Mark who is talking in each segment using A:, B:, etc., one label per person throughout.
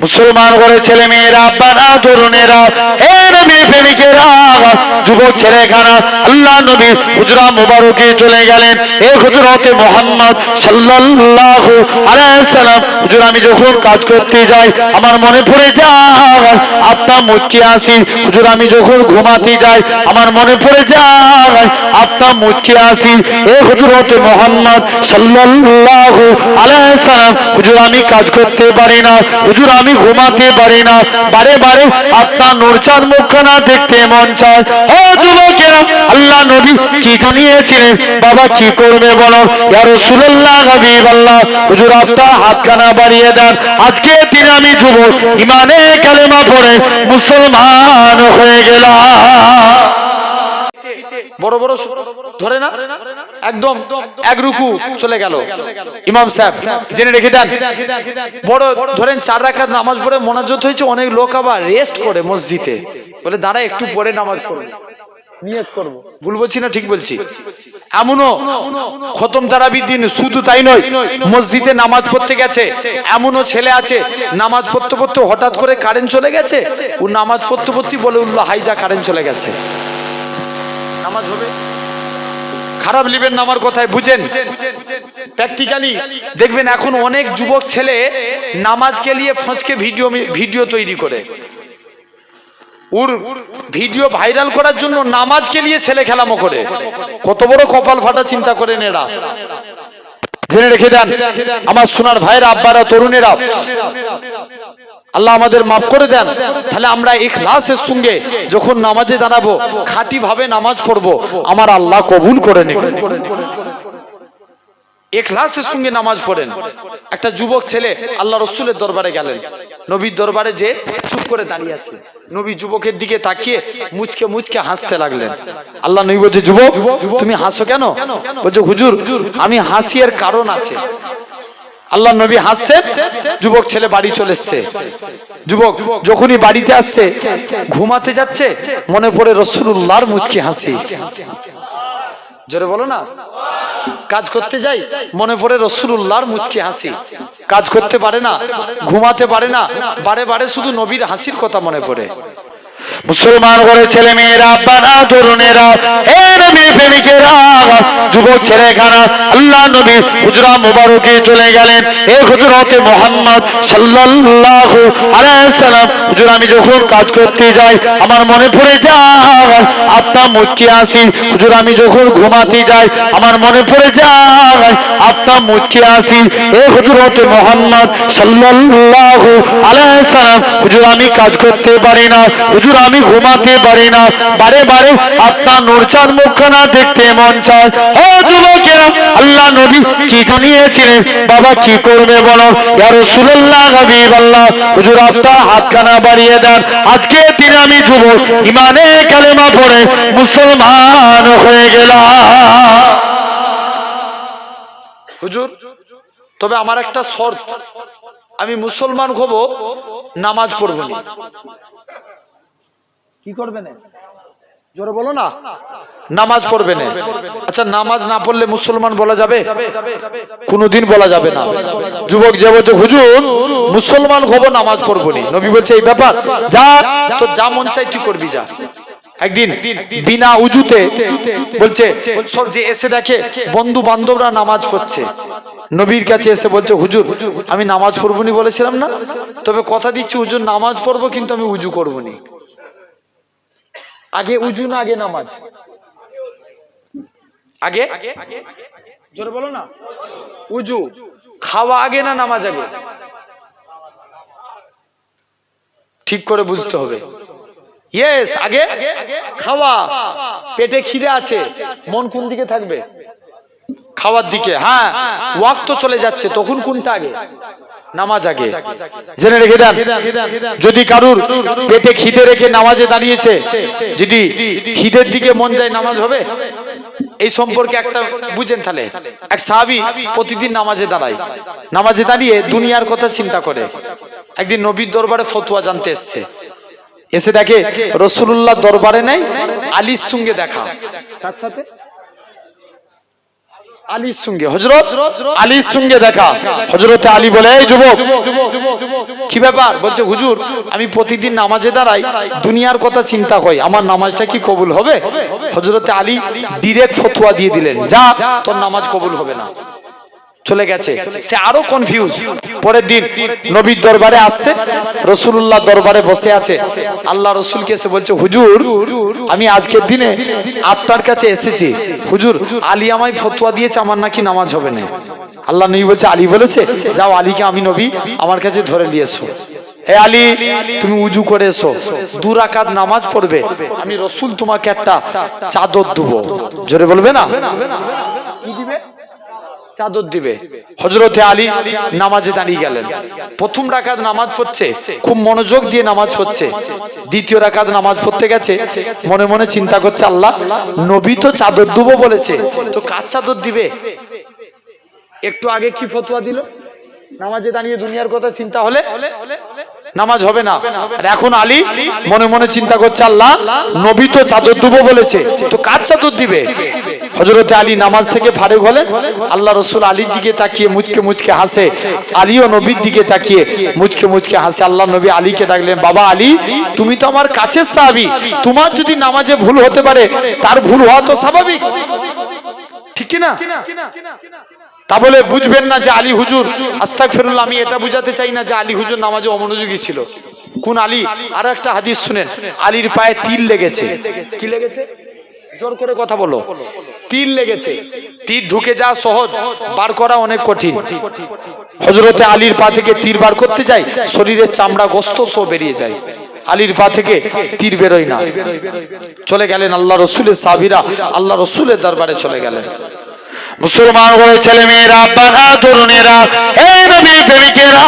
A: মুসলমান ঘরে ছেলে মেয়েরা, আব্বারা, তরুণেরা, এ নবী প্রেমিকেরা, যুবক ছেলেখানা, আল্লাহ নবী হুজরা মুবারকে চলে গেলেন। এ হুজরতে মুহাম্মদ সাল্লাল্লাহু আলাইহি সাল্লাম, হুজুর আমি যখন কাজ করতে যাই আমার মনে পড়ে যায় আপনার মুচকি হাসি। হুজুর আমি যখন ঘুমাতে যাই আমার মনে পড়ে যায় আপনার মুচকি হাসি। এ হুজরতে মুহাম্মদ সাল্লাল্লাহু আলাইহি সাল্লাম, হুজুর আমি কাজ করতে পারি না, হুজুর আমি ঘুমাতে পারি না, বারে বারে আপনার নূরচাঁদ মুখখানা দেখতে মন চায়। ও যুবকেরা, আল্লাহ নবী কি জানিয়েছিলেন? বাবা কি করবে বলো? ইয়া রাসূলুল্লাহ, হাবিবাল্লাহ, হুজুর আপনার হাতখানা বাড়িয়ে দেন। আজকে দিন আমি যুবক ইমানে কালেমা পড়ে মুসলমান হয়ে গেলাম।
B: বড় বড় ধরে না, একদম এক রুকু চলে গেল। ইমাম সাহেব জেনে রেখে দেন, বড় ধরেন 4 রাকাত নামাজ পড়ে মোনাজাত হয়েছে, অনেক লোক আবার রেস্ট করে মসজিদে, বলে দাঁড়া একটু পরে নামাজ পড়বো, নিয়ত করবো। ভুল বলছি না ঠিক বলছি? এমনও খতম তারাবির দিন শুধু তাই নয়, মসজিদে নামাজ পড়তে গেছে এমনও ছেলে আছে, নামাজ পড়তে পড়তে হঠাৎ করে কারেন্ট চলে গেছে, ও নামাজ পড়তে পড়তে বলে উল্লাহ হাইজা কারেন্ট চলে গেছে। নামাজ হবে? খারাপ লিবেন না আমার কথায়, বুঝেন প্র্যাকটিক্যালি দেখবেন এখন অনেক যুবক ছেলে নামাজকে নিয়ে ফঁচকে ভিডিও তৈরি করে, ওর ভিডিও ভাইরাল করার জন্য নামাজকে নিয়ে ছেলে খেলামো করে। কত বড় কপাল ফাটা চিন্তা করেন এরা। জেনে রেখে দেন আমার সোনার ভাইরা, আব্বারা, তরুণেরা, আল্লাহ আমাদের মাফ করে দেন। তাহলে আমরা ইখলাসের সঙ্গে যখন নামাজে দাঁড়াবো, খাঁটি ভাবে নামাজ পড়বো, আমার আল্লাহ কবুল করে নেবেন। ইখলাসের সঙ্গে নামাজ পড়েন। একটা যুবক ছেলে আল্লাহ রসুলের দরবারে গেলেন, নবীর দরবারে যে চুপ করে দাঁড়িয়ে আছে, নবী যুবকের দিকে তাকিয়ে মুচকে মুচকে হাসতে লাগলেন। আল্লাহ নবী বলছে, যুবক তুমি হাসো কেন? বলছে, হুজুর আমি হাসি এর কারণ আছে। আল্লাহ নবী হাসছেন, যুবক ছেলে বাড়ি চলে এসছে। যুবক যখনই বাড়িতে আসছে, ঘুমাতে যাচ্ছে, মনে পড়ে রাসূলুল্লাহর মুচকি হাসি। জোরে বলো না। কাজ করতে যাই, মনে পড়ে রাসূলুল্লাহর মুচকি হাসি। কাজ করতে পারে না, ঘুমাতে পারে না, বারে বারে শুধু নবীর হাসির কথা মনে পড়ে।
A: মুসলমান ঘরে ছেলে মেয়েরা, আব্বারা, তরুণেরা, এ নবী প্রেমিকেরা, যুবক ছেলেখানা, আল্লাহ নবী হুজরা মুবারকে চলে গেলেন। এ হুজরতে মুহাম্মদ সাল্লাল্লাহু আলাইহি সাল্লাম, হুজুর আমি যখন কাজ করতে যাই আমার মনে পড়ে যায় আপনার মুচকি হাসি। হুজুর আমি যখন ঘুমাতে যাই আমার মনে পড়ে যায় আপনার মুচকি হাসি। এ হুজরতে মুহাম্মদ সাল্লাল্লাহু আলাইহি সাল্লাম, হুজুর আমি কাজ করতে পারি না, হুজুর আমি ঘুমাতে পারি না, বারে বারে আপনার নূরচাঁদ মুখখানা দেখতে মন চায়। ও যুবকেরা, আল্লাহ নবী কি জানিয়েছিলেন? বাবা কি করবে বলো? ইয়া রাসূলুল্লাহ, হাবিবাল্লাহ, হুজুর আপনার হাতখানা বাড়িয়ে দেন। আজকে দিন আমি যুবক ইমানে কালেমা পড়ে মুসলমান হয়ে গেলাম।
B: হুজুর তবে আমার একটা শর্ত, আমি মুসলমান হব, নামাজ পড়ব না। কি করবে না? জোরে বলো না। নামাজ পড়বে না। আচ্ছা নামাজ না পড়লে মুসলমান বলা যাবে? কোনোদিন বলা যাবে না। যুবক যে বলছে হুজুর মুসলমান হব, নামাজ পড়বো না, নবী বলছে এই ব্যাপার, যা তো যা মন চাই তুই করবি যা। একদিন বিনা উজুতে বলছে, সব যে এসে দেখে বন্ধু বান্ধবরা নামাজ পড়ছে, নবীর কাছে এসে বলছে, হুজুর আমি নামাজ পড়বো নি বলেছিলাম না, তবে কথা দিচ্ছি হুজুর নামাজ পড়বো, কিন্তু আমি উজু করবো নি। আগে উজু না আগে নামাজ? আগে জোরে বলো না। উজু খাওয়া আগে না নামাজ আগে? ঠিক করে বুঝতে হবে। ইয়েস, আগে খাওয়া। পেটে খিদে আছে, মন কোন দিকে থাকবে? খাওয়ার দিকে। হ্যাঁ, ওয়াক্ত চলে যাচ্ছে, তখন কোনটা আগে? নামাজ আগে।
A: জেনে রেখে দেন, যদি কারুর পেটে খিদে রেখে নামাজে দাঁড়িয়েছে,
B: যদি খিদের দিকে মন যায় নামাজ হবে? এই সম্পর্কে একটা বুঝেন। তাহলে এক সাহাবী প্রতিদিন নামাজে দাঁড়ায়, নামাজে দাঁড়িয়ে দুনিয়ার কথা চিন্তা করে। একদিন নবীর দরবারে ফতোয়া জানতে এসছে, এসে দেখে রাসূলুল্লাহ দরবারে নেই, আলীর সঙ্গে দেখা। কার সাথে? আলীর সঙ্গে, হযরত আলীর সঙ্গে দেখা। হযরত আলী বলে, এই যুবক, কি ব্যাপার? বলছে, হুজুর আমি প্রতিদিন নামাজে দাঁড়াই, দুনিয়ার কথা চিন্তা করি, আমার নামাজটা কি কবুল হবে? হযরত আলী ডাইরেক্ট ফতোয়া দিয়ে দিলেন, যা, তোর নামাজ কবুল হবে না। চলে গেছে। সে আরো কনফিউজ। পরের দিন নবীর দরবারে আসছে, রাসূলুল্লাহ দরবারে বসে আছে। আল্লাহ রাসূলকে এসে বলছে, হুজুর আমি আজকের দিনে আপনার কাছে এসেছি, হুজুর আলী আমায় ফতোয়া দিয়েছে আমার নাকি নামাজ হবে না। আল্লাহ নবী বলছে, আলী বলেছে? যাও, আলীকে আমি নবী আমার কাছে ধরে নিয়ে এসো। হে আলী, তুমি উজু করে এসো, 2 রাকাত নামাজ পড়বে, আমি রাসূল তোমাকে একটা চাদর দেব। জোরে বলবে না? কি দিবে? চাদর দিবে। হযরতে আলী নামাজে দাঁড়িয়ে গেলেন। প্রথম রাকাত নামাজ পড়ছে, খুব মনোযোগ দিয়ে নামাজ পড়ছে। দ্বিতীয় রাকাত নামাজ পড়তে গেছে, মনে মনে চিন্তা করছে, আল্লাহ নবী তো চাদর দেব বলেছে, তো কার চাদর দিবে? একটু আগে কি ফতোয়া দিল? নামাজে দাঁড়িয়ে দুনিয়ার কথা চিন্তা হলে নামাজ হবে না। আর এখন আলী মনে মনে চিন্তা করছে, আল্লাহ নবী তো চাদর দেব বলেছে, তো কার চাদর দিবে? হযরতে আলী নামাজ থেকে ফারেক হলেন। আল্লাহ রাসূল আলীর দিকে তাকিয়ে মুচকে মুচকে হাসে, আলীও নবীর দিকে তাকিয়ে মুচকে মুচকে হাসে। আল্লাহ নবী আলীকে ডাকলেন, বাবা আলী, তুমি তো আমার কাছের সাহাবী, তোমার যদি নামাজে ভুল হতে পারে, তার ভুল হওয়া তো স্বাভাবিক, ঠিক কি না? তা বলে বুঝবেন না যে আলী হুজুর, আস্তাগফিরুল্লাহ, আমি এটা বুঝাতে চাই না যে আলী হুজুর নামাজে অমনোযোগী ছিল। কোন আলী? আর একটা হাদিস শুনেন, আলীর পায়ে তীর লেগেছে। কি লেগেছে? জোর করে কথা বলো। তীর লেগেছে। তীর ঢুকে যাওয়া সহজ, বার করা অনেক কঠিন। হযরতে আলীর পা থেকে তীর বার করতে যায়, শরীরের চামড়া গোস্ত সব বেরিয়ে যায়, আলীর পা থেকে তীর বেরোয় না। চলে গেলেন আল্লাহ রাসূলের সাহাবীরা, আল্লাহ রাসূলের দরবারে চলে গেলেন। মুসলমান করে ছেলে মেয়েরা, আব্বারা, তরুণেরা, হে নবী প্রেমিকেরা,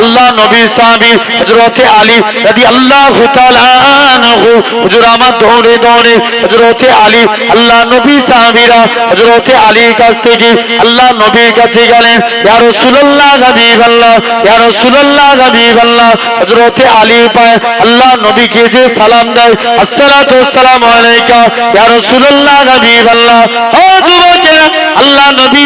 B: আল্লাহ নবী সাহাবী হযরতে আলী রাদিয়াল্লাহু তাআলা আনহু, হুজুর আমার দৌড়ে দৌড়ে হযরতে আলী, আল্লাহ নবী সাহাবীরা হযরতে আলীর কাছ থেকে আল্লাহ নবীর কাছে গেলেন। ইয়া রাসূলুল্লাহ, হাবিবাল্লাহ, ইয়া রাসূলুল্লাহ, হাবিবাল্লাহ। হযরতে আলীর পায়ে আল্লাহ নবীকে যে সালাম দেয়, আসসালাতু ওয়াসসালামু আলাইকা ইয়া রাসূলুল্লাহ, হাবিবাল্লাহ। ও যুবকেরা, আল্লাহ নবী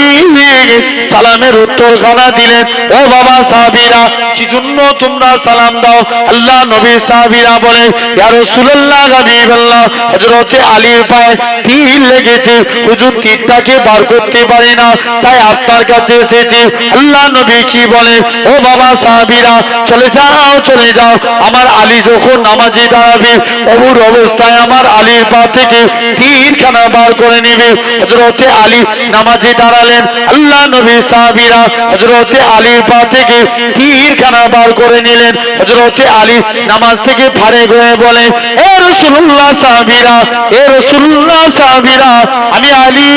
B: সালামের উত্তর খানা দিলেন, ও বাবা সাহাবীরা, কি জন্য তোমরা সালাম দাও? আল্লাহ নবী সাহাবীরা বলে, ইয়া রাসূলুল্লাহ, হাবিবাল্লাহ, হযরতে আলীর পায়ে তীর লেগেছে, হুজুর তীরটাকে বার করতে পারি না, তাই আপনার কাছে এসেছি। আল্লাহ নবী কি বলে, ও বাবা সাহাবীরা, চলে যাও, চলে যাও, আমার আলী যখন নামাজে দাঁড়াবে, অবুর অবস্থায় আমার আলীর পা থেকে তীরখানা বার করে নেবে। হযরতে আলী নামাজে দাঁড়ালেন, আল্লাহ নবী সাহাবীরা হযরতে আলীর পা থেকে তীরখানা বার করে নিলেন। হযরতে আলী নামাজ থেকে ফারেক হয়ে বলে, হে রাসূলুল্লাহ সাহাবীরা, হে রাসূলুল্লাহ সাহাবীরা, আমি আলী,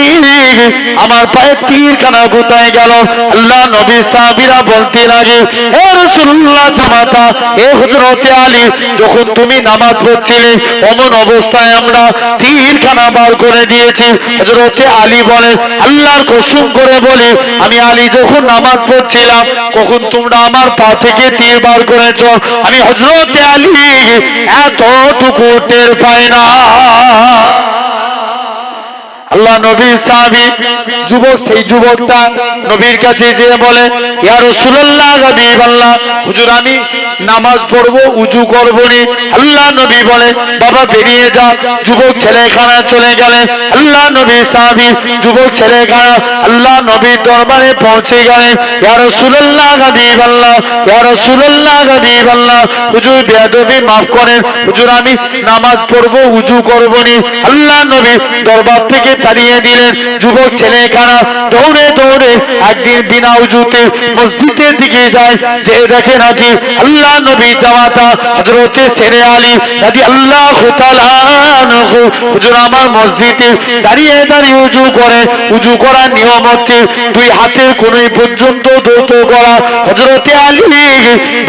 B: আমার পায়ে তীরখানা কোথায় গেল? আল্লাহ নবী সাহাবীরা বলতে লাগে, হে রাসূলুল্লাহ জামাতা, হে হযরতে আলী, যখন তুমি নামাজ পড়ছিলে অমন অবস্থায় আমরা তীরখানা বার করে দিয়েছি। হযরতে আলী বলেন, আল্লাহর কসম করে বলি, আমি আলী যখন নামাজ পড়ছিলাম, কখন তোমরা আমার পা থেকে তীর বার করেছো, আমি হযরতে আলী এতটুকু টের পাই না। আল্লাহ নবী সাহাবী যুবক, সেই যুবকটা নবীর কাছে যেয়ে বলে, ইয়া রাসূলুল্লাহ, হাবিবাল্লাহ, হুজুর আমি নামাজ পড়বো, উযু করব নি। আল্লাহ নবী বলে, বাবা বেরিয়ে যা। যুবক ছেলেখানা চলে গেলেন। আল্লাহ নবী সাহাবী যুবক ছেলেখানা আল্লাহ নবীর দরবারে পৌঁছে গেলেন। ইয়া রাসূলুল্লাহ, হাবিবাল্লাহ, ইয়া রাসূলুল্লাহ, হাবিবাল্লাহ, হুজুর বেয়াদবি মাফ করেন, হুজুর আমি নামাজ পড়বো, উযু করব নি। আল্লাহ নবী দরবার থেকে তাড়িয়ে দিলেন। যুবক ছেলেখানা দৌড়ে দৌড়ে একদিন বিনা উযুতে মসজিদের দিকে যায়, যে দেখে নাকি আল্লাহ নবী জামাতা হযরতে শেরে আলী রাদিয়াল্লাহু তাআলা আনহু হুজুর আমার মসজিদে দাঁড়িয়ে দাঁড়িয়ে উযু করে। উযু করার নিয়ম হচ্ছে দুই হাতের কোণই পর্যন্ত ধৌত করা। হযরতে আলী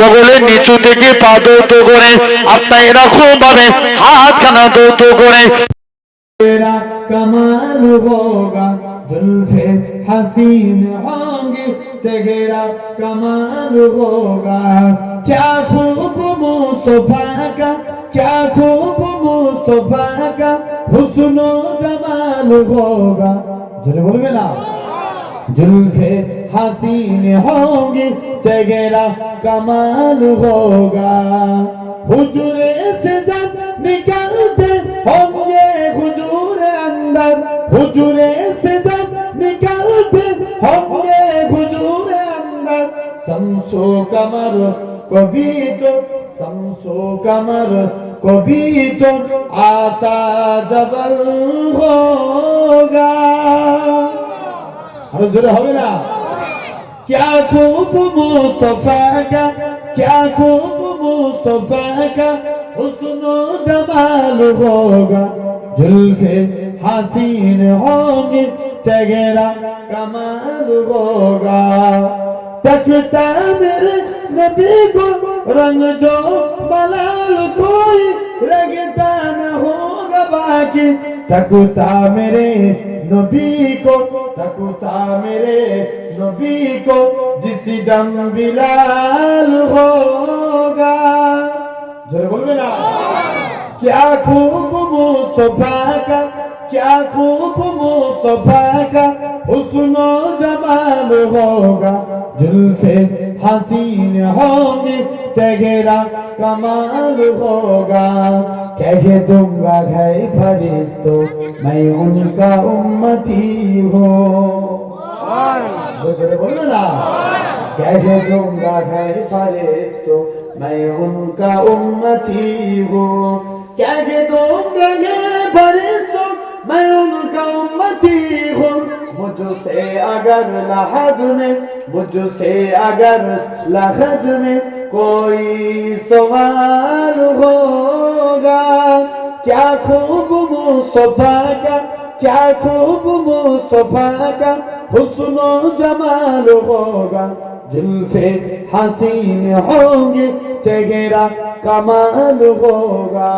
B: বগলের নিচু থেকে পা ধৌত করে, আপনার এরকম ভাবে হাতখানা ধৌত করে।
C: तेरा कमाल होगा, जुल्फे हसीन होंगी, चेहरा कमाल होगा, क्या खूब मुस्तफा का, क्या खूब मुस्तफा का हुस्न जमाल होगा। जरा बोलबे ना। जुल्फे हसीन होंगी चेहरा कमाल होगा हुजूरे से जब निकलते होंगे हुजूर अंदर हुजूरे से जब निकलते होंगे हुजूर अंदर शम्सो कमर कभी तो शम्सो कमर कभी तो आता जबल होगा अरे जोरे होगे ना क्या खूब मुस्तफा का क्या खूब मुस्तफा का हुस्न जमाल होगा जुल्फे हसीन होंगी चेहरा कमाल होगा तकता मेरे नबी को रंग जो मलाल कोई रंगता न होगा बाकी तकता मेरे नबी को तकता मेरे नबी को जिस दम बिलाल होगा जोरे बोलबे ना क्या खूब मुस्तफा का क्या खूब मुस्तफा का हुस्न जमाल होगा जुल्फे हसीन होंगी चेहरा कमाल होगा कह दूंगा है फरिश्तो मैं उनका उम्मती हूँ बोलो ना कह दूंगा है फरिश्तो मैं उनका उम्मती हूँ कह दूंगा है फरिश्तो मैं उनका उम्मती हूँ मुझसे अगर लहद में कोई सवाल होगा क्या खूब मुस्तफा का क्या खूब मुस्तफा का हुस्न जमाल होगा जुल्फे हसीन होंगे चेहरा कमाल होगा